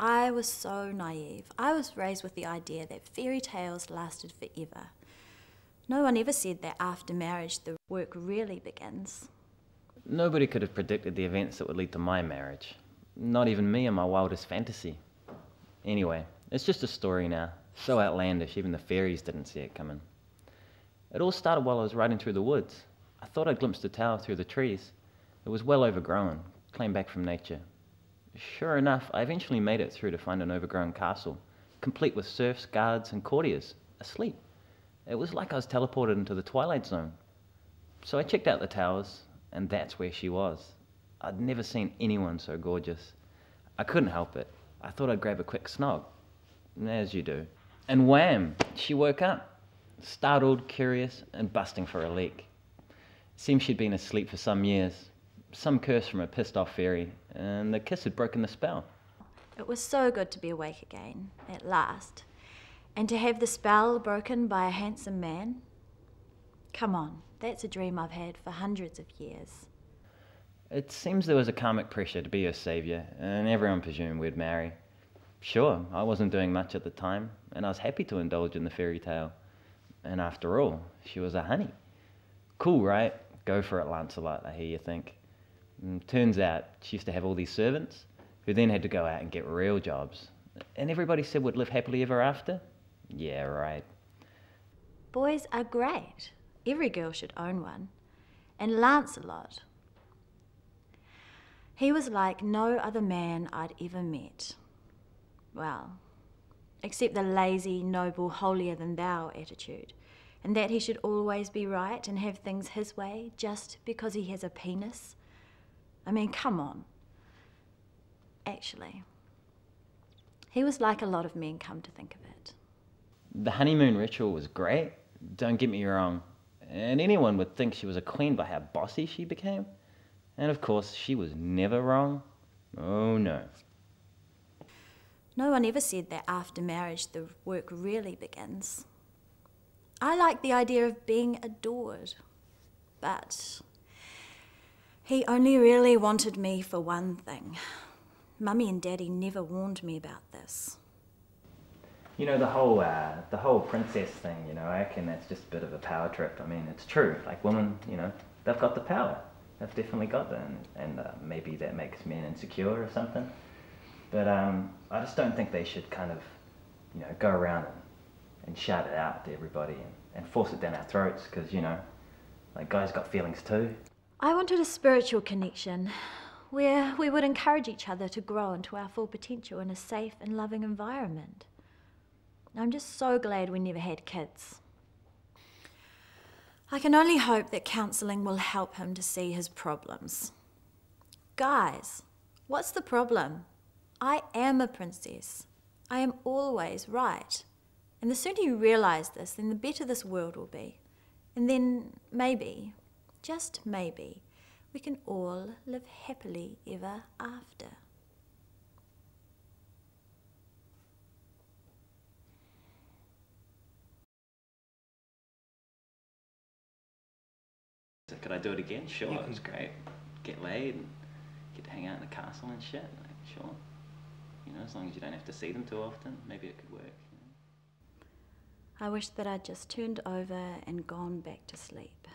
I was so naive. I was raised with the idea that fairy tales lasted forever. No one ever said that after marriage the work really begins. Nobody could have predicted the events that would lead to my marriage. Not even me in my wildest fantasy. Anyway, it's just a story now. So outlandish, even the fairies didn't see it coming. It all started while I was riding through the woods. I thought I glimpsed a tower through the trees. It was well overgrown, claimed back from nature. Sure enough, I eventually made it through to find an overgrown castle, complete with serfs, guards, and courtiers, asleep. It was like I was teleported into the Twilight Zone. So I checked out the towers, and that's where she was. I'd never seen anyone so gorgeous. I couldn't help it. I thought I'd grab a quick snog, as you do. And wham! She woke up, startled, curious, and busting for a leak. Seemed she'd been asleep for some years. Some curse from a pissed-off fairy, and the kiss had broken the spell. It was so good to be awake again, at last. And to have the spell broken by a handsome man. Come on, that's a dream I've had for hundreds of years. It seems there was a karmic pressure to be her saviour, and everyone presumed we'd marry. Sure, I wasn't doing much at the time, and I was happy to indulge in the fairy tale. And after all, she was a honey. Cool, right? Go for it, Lancelot, I hear you think. Turns out she used to have all these servants who then had to go out and get real jobs. And everybody said we'd live happily ever after? Yeah, right. Boys are great. Every girl should own one. And Lancelot, he was like no other man I'd ever met. Well, except the lazy, noble, holier-than-thou attitude. And that he should always be right and have things his way just because he has a penis. I mean, come on. Actually, he was like a lot of men, come to think of it. The honeymoon ritual was great, don't get me wrong. And anyone would think she was a queen by how bossy she became. And of course, she was never wrong. Oh no. No one ever said that after marriage the work really begins. I like the idea of being adored, but he only really wanted me for one thing. Mummy and Daddy never warned me about this. You know, the whole princess thing, you know, I reckon that's just a bit of a power trip. I mean, it's true. Like, women, you know, they've got the power. They've definitely got that. And maybe that makes men insecure or something. But I just don't think they should kind of, you know, go around and shout it out to everybody and force it down our throats because, you know, like, guys got feelings too. I wanted a spiritual connection where we would encourage each other to grow into our full potential in a safe and loving environment. I'm just so glad we never had kids. I can only hope that counselling will help him to see his problems. Guys, what's the problem? I am a princess. I am always right. And the sooner you realise this, then the better this world will be. And then maybe, just maybe, we can all live happily ever after. So could I do it again? Sure, it was great. Get laid and get to hang out in the castle and shit. Like, sure. You know, as long as you don't have to see them too often, maybe it could work. You know? I wish that I'd just turned over and gone back to sleep.